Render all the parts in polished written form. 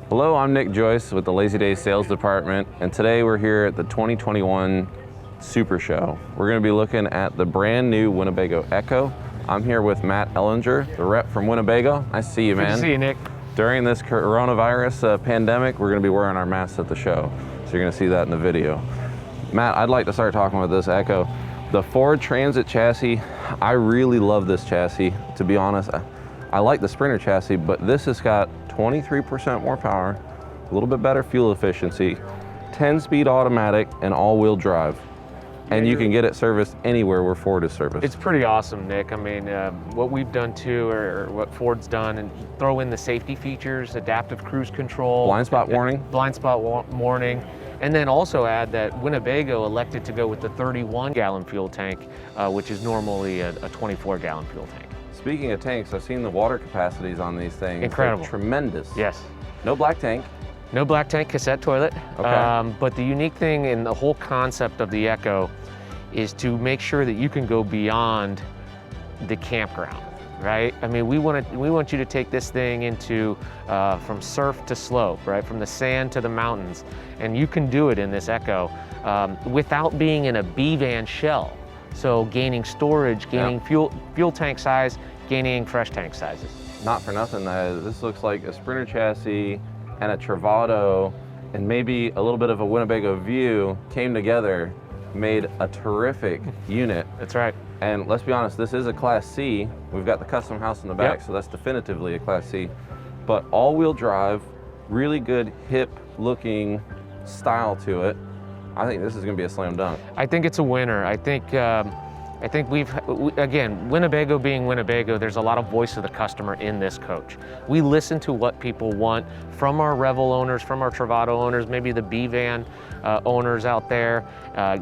Hello, I'm Nick Joyce with the Lazydays sales department, and today we're here at the 2021 Super Show. We're going to be looking at the brand new Winnebago Ekko. I'm here with Matt Ellinger, the rep from Winnebago. Nice to see you, man. Good to see you, Nick. During this coronavirus pandemic, we're going to be wearing our masks at the show, so you're going to see that in the video. Matt, I'd like to start talking about this Ekko. The Ford Transit chassis, I really love this chassis. To be honest, I like the Sprinter chassis, but this has got 23% more power, a little bit better fuel efficiency, 10-speed automatic, and all-wheel drive. And you can get it serviced anywhere where Ford is serviced. It's pretty awesome, Nick. I mean, what we've done too, or what Ford's done, and throw in the safety features, adaptive cruise control. Blind spot warning. Blind spot warning. And then also add that Winnebago elected to go with the 31-gallon fuel tank, which is normally a 24-gallon fuel tank. Speaking of tanks, I've seen the water capacities on these things. Incredible. They're tremendous. Yes. No black tank. No black tank, cassette toilet. Okay. But the unique thing in the whole concept of the Ekko is to make sure that you can go beyond the campground, right? I mean, we want you to take this thing into from surf to slope, right? From the sand to the mountains, and you can do it in this Ekko without being in a B-van shell. So gaining storage, gaining fuel tank size, gaining fresh tank sizes. Not for nothing, this looks like a Sprinter chassis and a Travato and maybe a little bit of a Winnebago View came together, made a terrific unit. That's right. And let's be honest, this is a Class C. We've got the custom house in the back, so that's definitively a Class C. But all-wheel drive, really good hip-looking style to it. I think this is going to be a slam dunk. I think it's a winner. I think again, Winnebago being Winnebago, there's a lot of voice of the customer in this coach. We listen to what people want from our Revel owners, from our Travato owners, maybe the B-Van owners out there,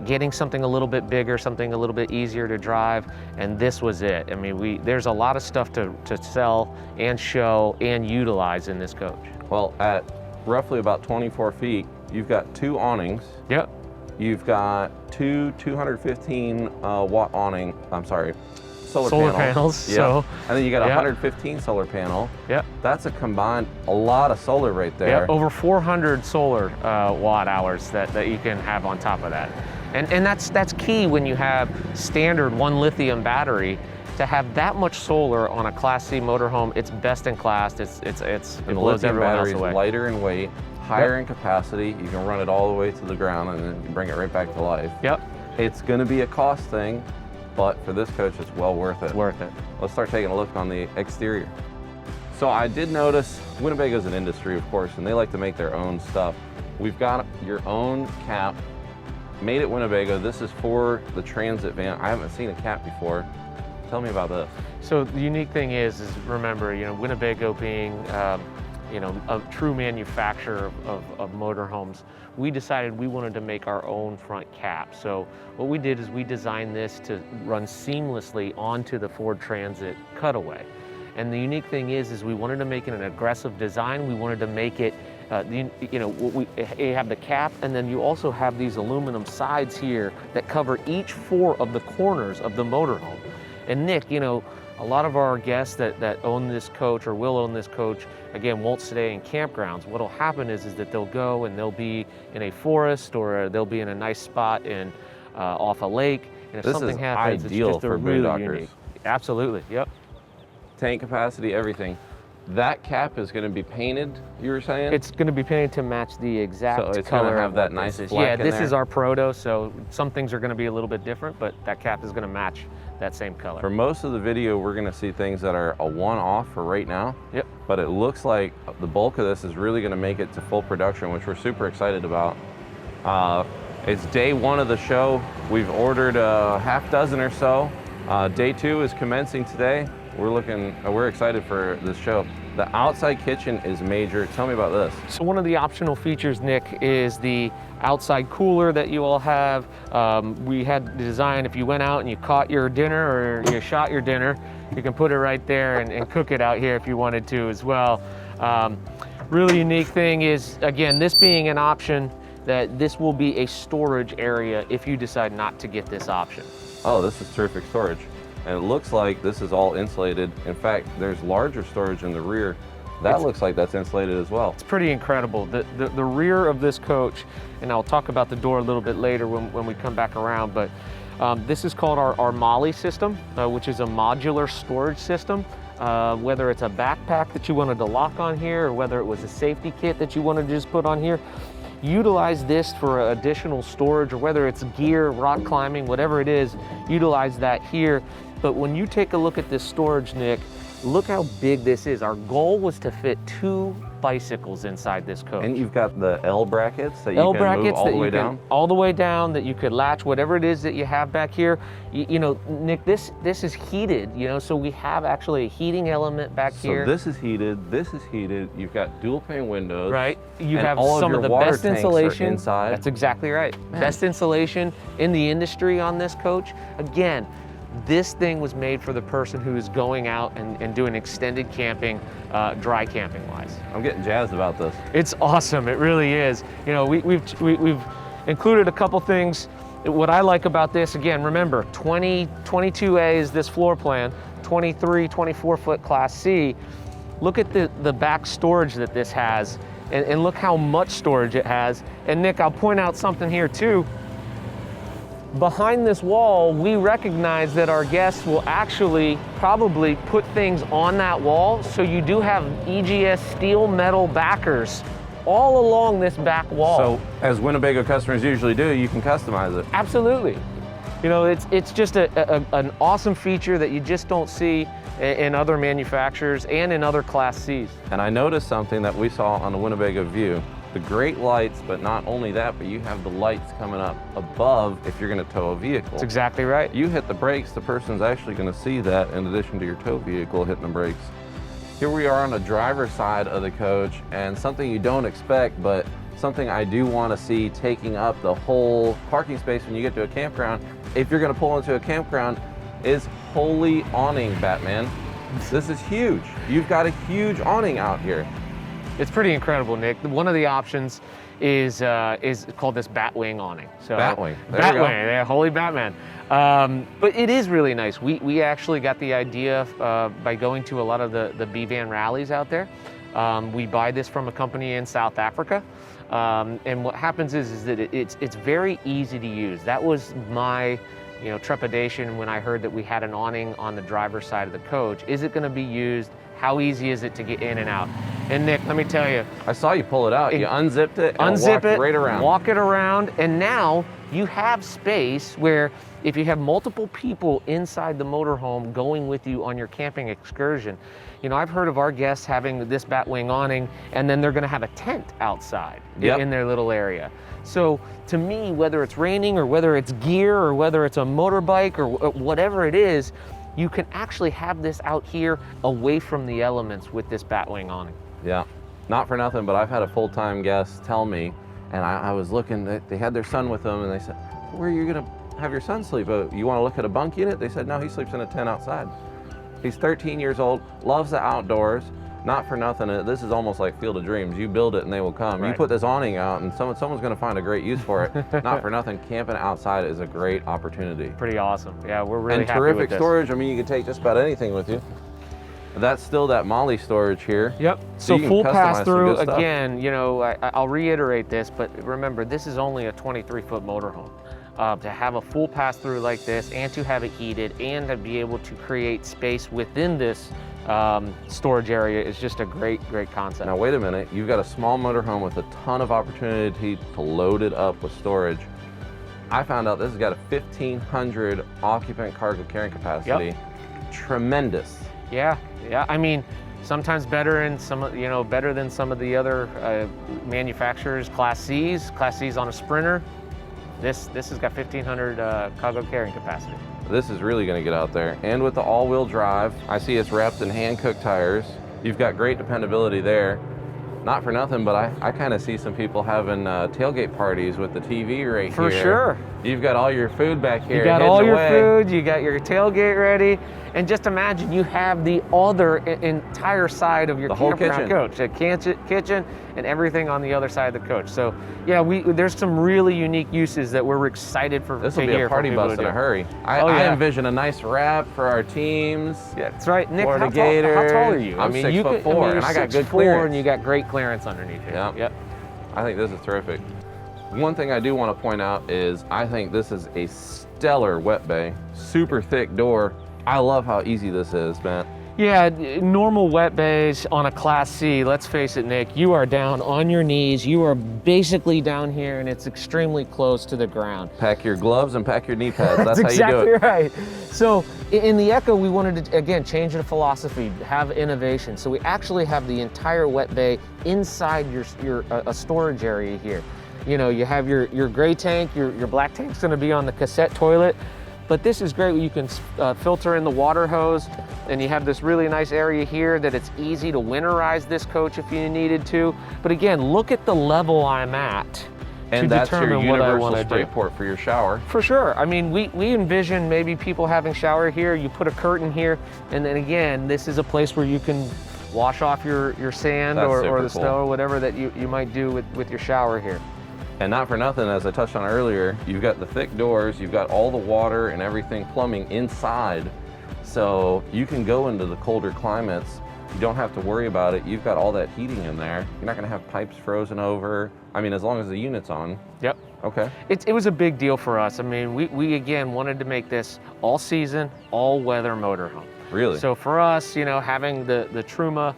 getting something a little bit bigger, something a little bit easier to drive, and this was it. I mean, there's a lot of stuff to sell and show and utilize in this coach. Well, at roughly about 24 feet, you've got two awnings. Yep. You've got two 215 watt solar panels. Yeah. So, and then you got a 115 solar panel. Yep. That's a combined, a lot of solar right there. Yep. Over 400 solar watt hours that you can have on top of that. And that's key when you have standard 1 lithium battery. To have that much solar on a Class C motorhome, it's best in class. It blows everyone else away. Lighter in weight, higher in capacity. You can run it all the way to the ground and then you bring it right back to life. Yep. It's going to be a cost thing, but for this coach, it's well worth it. It's worth it. Let's start taking a look on the exterior. So I did notice Winnebago's an industry, of course, and they like to make their own stuff. We've got your own cap, made at Winnebago. This is for the Transit van. I haven't seen a cap before. Tell me about this. So the unique thing is remember, Winnebago being, a true manufacturer of motorhomes, we decided we wanted to make our own front cap. So what we did is we designed this to run seamlessly onto the Ford Transit cutaway. And the unique thing is we wanted to make it an aggressive design. We wanted to make it, you have the cap, and then you also have these aluminum sides here that cover each 4 of the corners of the motorhome. And Nick, a lot of our guests that own this coach or will own this coach, again, won't stay in campgrounds. What'll happen is that they'll go and they'll be in a forest or they'll be in a nice spot off a lake. And if something happens, it's just a really unique. Absolutely, yep. Tank capacity, everything. That cap is going to be painted, you were saying? It's going to be painted to match the exact color. So it's going to have that nice black in there? Yeah, this is our proto, so some things are going to be a little bit different, but that cap is going to match that same color. For most of the video, we're going to see things that are a one-off for right now. Yep. But it looks like the bulk of this is really going to make it to full production, which we're super excited about. It's day 1 of the show. We've ordered a half dozen or so. Day 2 is commencing today. We're excited for this show. The outside kitchen is major. Tell me about this. So one of the optional features, Nick, is the outside cooler that you all have. We had the design, if you went out and you caught your dinner or you shot your dinner, you can put it right there and cook it out here if you wanted to as well. Really unique thing is, again, this being an option, that this will be a storage area if you decide not to get this option. Oh, this is terrific storage. And it looks like this is all insulated. In fact, there's larger storage in the rear. That looks like that's insulated as well. It's pretty incredible. The rear of this coach, and I'll talk about the door a little bit later when we come back around, but this is called our MOLLE system, which is a modular storage system. Whether it's a backpack that you wanted to lock on here, or whether it was a safety kit that you wanted to just put on here, utilize this for additional storage, or whether it's gear, rock climbing, whatever it is, utilize that here. But when you take a look at this storage, Nick, look how big this is. Our goal was to fit 2 bicycles inside this coach. And you've got the L brackets that you can move all the way down? All the way down, that you could latch whatever it is that you have back here. You know, Nick, this is heated, you know, so we have actually a heating element back here. So this is heated, you've got dual pane windows. Right, you and have all some of of your the water best tanks insulation. Are inside. That's exactly right. Man. Best insulation in the industry on this coach. Again, this thing was made for the person who is going out and doing extended camping, dry camping wise. I'm getting jazzed about this. It's awesome, it really is. You know, we've included a couple things. What I like about this, again, remember, 22A is this floor plan, 23, 24 foot Class C. Look at the back storage that this has, and look how much storage it has. And Nick, I'll point out something here too. Behind this wall, we recognize that our guests will actually probably put things on that wall, so you do have EGS steel metal backers all along this back wall. So, as Winnebago customers usually do, you can customize it. Absolutely. You know, it's just an awesome feature that you just don't see in other manufacturers and in other Class Cs. And I noticed something that we saw on the Winnebago View. The great lights, but not only that, but you have the lights coming up above if you're going to tow a vehicle. That's exactly right. You hit the brakes, the person's actually going to see that in addition to your tow vehicle hitting the brakes. Here we are on the driver's side of the coach, and something you don't expect, but something I do want to see taking up the whole parking space when you get to a campground, if you're going to pull into a campground, is holy awning, Batman. This is huge. You've got a huge awning out here. It's pretty incredible, Nick. One of the options is called this Batwing awning. So Batwing. There you go. Batwing, yeah, holy Batman. But it is really nice. We actually got the idea by going to a lot of the B-Van rallies out there. We buy this from a company in South Africa. And what happens is that it's very easy to use. That was my trepidation when I heard that we had an awning on the driver's side of the coach. Is it going to be used? How easy is it to get in and out? And Nick, let me tell you. I saw you pull it out. You unzipped it and unzip walked it, right around. Walk it around, and now you have space where if you have multiple people inside the motorhome going with you on your camping excursion, I've heard of our guests having this Batwing awning, and then they're gonna have a tent outside in their little area. So to me, whether it's raining or whether it's gear or whether it's a motorbike or whatever it is, you can actually have this out here away from the elements with this Batwing awning. Yeah, not for nothing, but I've had a full-time guest tell me, and I was looking, they had their son with them, and they said, where are you gonna have your son sleep? You wanna look at a bunk unit? They said, no, he sleeps in a tent outside. He's 13 years old, loves the outdoors, not for nothing. This is almost like Field of Dreams. You build it and they will come. Right. You put this awning out and someone's gonna find a great use for it. Not for nothing, camping outside is a great opportunity. Pretty awesome. Yeah, we're really happy terrific with this. Storage. I mean, you can take just about anything with you. That's still that MOLLE storage here. Yep. So full pass-through, again, I'll reiterate this, but remember, this is only a 23-foot motorhome. To have a full pass-through like this and to have it heated and to be able to create space within this storage area is just a great concept. Now wait a minute, you've got a small motorhome with a ton of opportunity to load it up with storage. I found out this has got a 1,500 occupant cargo carrying capacity. Yep. Tremendous. Yeah. I mean, sometimes better than some of the other manufacturers. Class C's on a Sprinter. This has got 1,500 cargo carrying capacity. This is really going to get out there. And with the all-wheel drive, I see it's wrapped in hand-cooked tires. You've got great dependability there. Not for nothing, but I kind of see some people having tailgate parties with the TV right here. For sure. You've got all your food back here. You got all your food, you got your tailgate ready, and just imagine you have the other entire side of your campground coach, a kitchen and everything on the other side of the coach. So yeah, there's some really unique uses that we're excited for. This will be a party bus in a hurry. I envision a nice wrap for our teams. Yeah, that's right. Nick, how tall are you? I'm 6'4", and I got good clearance. And you got great clearance underneath here. Yep. I think this is terrific. One thing I do want to point out is I think this is a stellar wet bay. Super thick door. I love how easy this is, Matt. Yeah, normal wet bays on a Class C, let's face it, Nick, you are down on your knees. You are basically down here, and it's extremely close to the ground. Pack your gloves and pack your knee pads. That's how exactly you do it. Right. So in the Ekko, we wanted to, again, change the philosophy, have innovation. So we actually have the entire wet bay inside your storage area here. You know, you have your gray tank, your black tank's gonna be on the cassette toilet. But this is great. You can filter in the water hose, and you have this really nice area here that it's easy to winterize this coach if you needed to. But again, look at the level I'm at. And that's your universal spray port for your shower. For sure. I mean, we envision maybe people having shower here. You put a curtain here, and then again, this is a place where you can wash off your sand or the snow or whatever that you might do with your shower here. And not for nothing, as I touched on earlier, you've got the thick doors, you've got all the water and everything plumbing inside. So you can go into the colder climates. You don't have to worry about it. You've got all that heating in there. You're not gonna have pipes frozen over. I mean, as long as the unit's on. Yep. Okay. It was a big deal for us. I mean, we again wanted to make this all season, all weather motorhome. Really? So for us, you know, having the Truma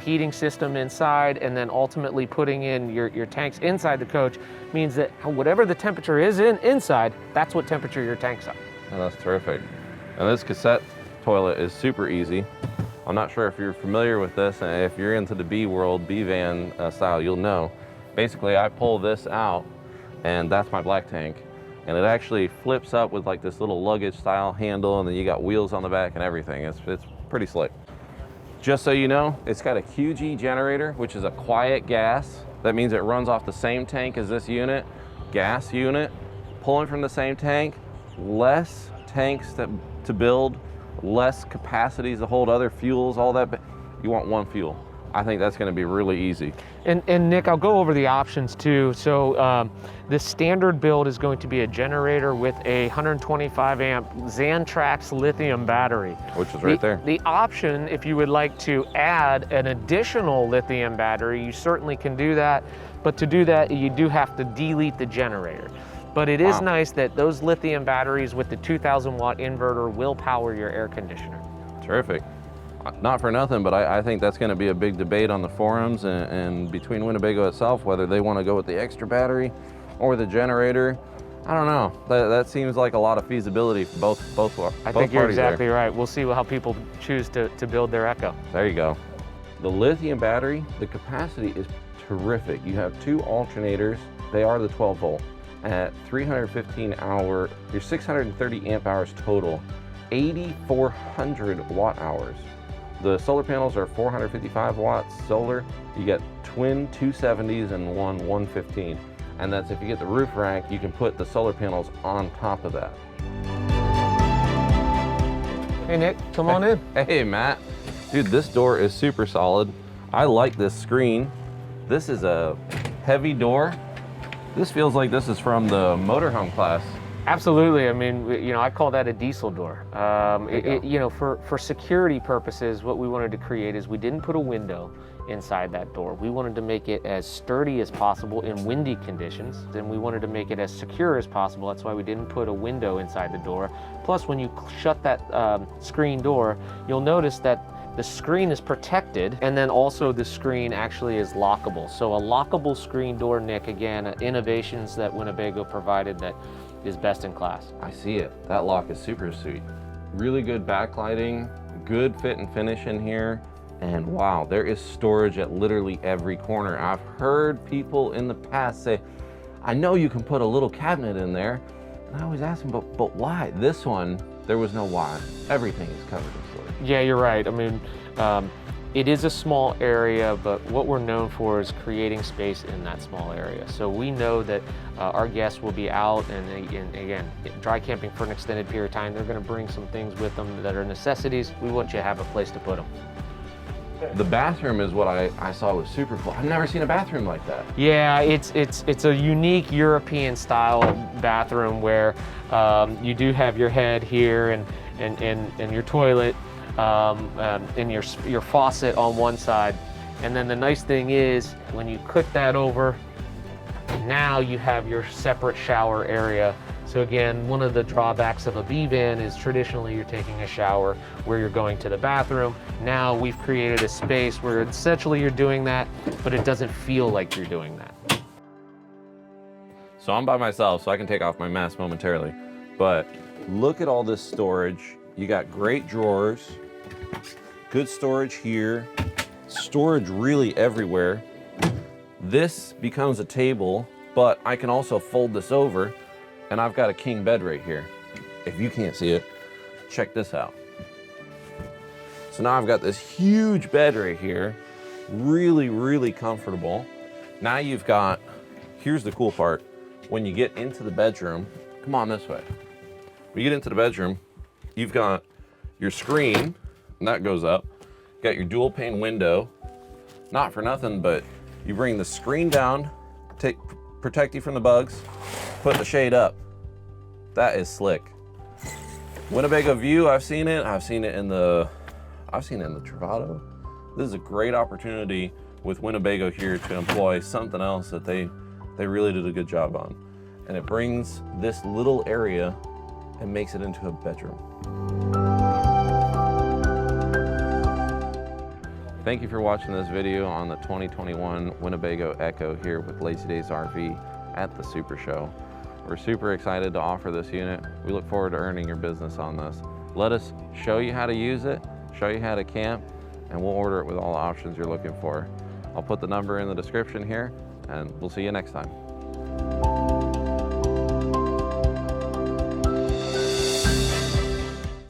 heating system inside, and then ultimately putting in your tanks inside the coach means that whatever the temperature is inside, that's what temperature your tanks are. Oh, that's terrific. And this cassette toilet is super easy. I'm not sure if you're familiar with this, and if you're into the B world, B van style, you'll know. Basically, I pull this out, and that's my black tank. And it actually flips up with like this little luggage style handle, and then you got wheels on the back and everything. It's pretty slick. Just so you know, it's got a QG generator, which is a quiet gas. That means it runs off the same tank as this unit, gas unit, pulling from the same tank, less tanks to build, less capacities to hold other fuels, all that. You want one fuel. I think that's going to be really easy. And Nick, I'll go over the options too. So the standard build is going to be a generator with a 125 amp Xantrax lithium battery. Which is right there. The option, if you would like to add an additional lithium battery, you certainly can do that. But to do that, you do have to delete the generator. But it is nice that those lithium batteries with the 2000 watt inverter will power your air conditioner. Terrific. Not for nothing, but I think that's going to be a big debate on the forums and between Winnebago itself, whether they want to go with the extra battery or the generator. I don't know. That seems like a lot of feasibility for both parties. I think you're exactly right. We'll see how people choose to build their Ekko. There you go. The lithium battery, the capacity is terrific. You have two alternators. They are the 12 volt at 315 hour, your 630 amp hours total, 8,400 watt hours. The solar panels are 455 watts solar. You get twin 270s and one 115. And that's if you get the roof rack, you can put the solar panels on top of that. Hey Nick, come on in. Hey Matt. Dude, this door is super solid. I like this screen. This is a heavy door. This feels like this is from the motorhome class. Absolutely. I mean, you know, I call that a diesel door. You know, for security purposes, what we wanted to create is we didn't put a window inside that door. We wanted to make it as sturdy as possible in windy conditions, and we wanted to make it as secure as possible. That's why we didn't put a window inside the door. Plus, when you shut that screen door, you'll notice that the screen is protected, and then also the screen actually is lockable. So a lockable screen door, Nick, again, innovations that Winnebago provided that is best in class. I see it. That lock is super sweet. Really good backlighting, good fit and finish in here. And wow, there is storage at literally every corner. I've heard people in the past say, I know you can put a little cabinet in there. And I always ask them, but why? This one, there was no why. Everything is covered in storage. Yeah, you're right. I mean, It is a small area, but what we're known for is creating space in that small area. So we know that our guests will be out and again, dry camping for an extended period of time. They're gonna bring some things with them that are necessities. We want you to have a place to put them. The bathroom is what I saw was super cool. I've never seen a bathroom like that. Yeah, it's a unique European style bathroom where you do have your head here and your toilet and your faucet on one side. And then the nice thing is when you click that over, now you have your separate shower area. So again, one of the drawbacks of a B-van is traditionally you're taking a shower where you're going to the bathroom. Now we've created a space where essentially you're doing that, but it doesn't feel like you're doing that. So I'm by myself, so I can take off my mask momentarily. But look at all this storage. You got great drawers, good storage here, storage really everywhere. This becomes a table, but I can also fold this over, and I've got a king bed right here. If you can't see it, check this out. So now I've got this huge bed right here, really, really comfortable. Now you've got, here's the cool part, when you get into the bedroom, come on this way. When you get into the bedroom, you've got your screen, and that goes up. You got your dual pane window. Not for nothing, but you bring the screen down, protect you from the bugs, put the shade up. That is slick. Winnebago View, I've seen it in the Travado. This is a great opportunity with Winnebago here to employ something else that they really did a good job on. And it brings this little area and makes it into a bedroom. Thank you for watching this video on the 2021 Winnebago Ekko here with Lazydays RV at the Super Show. We're super excited to offer this unit. We look forward to earning your business on this. Let us show you how to use it, show you how to camp, and we'll order it with all the options you're looking for. I'll put the number in the description here, and we'll see you next time.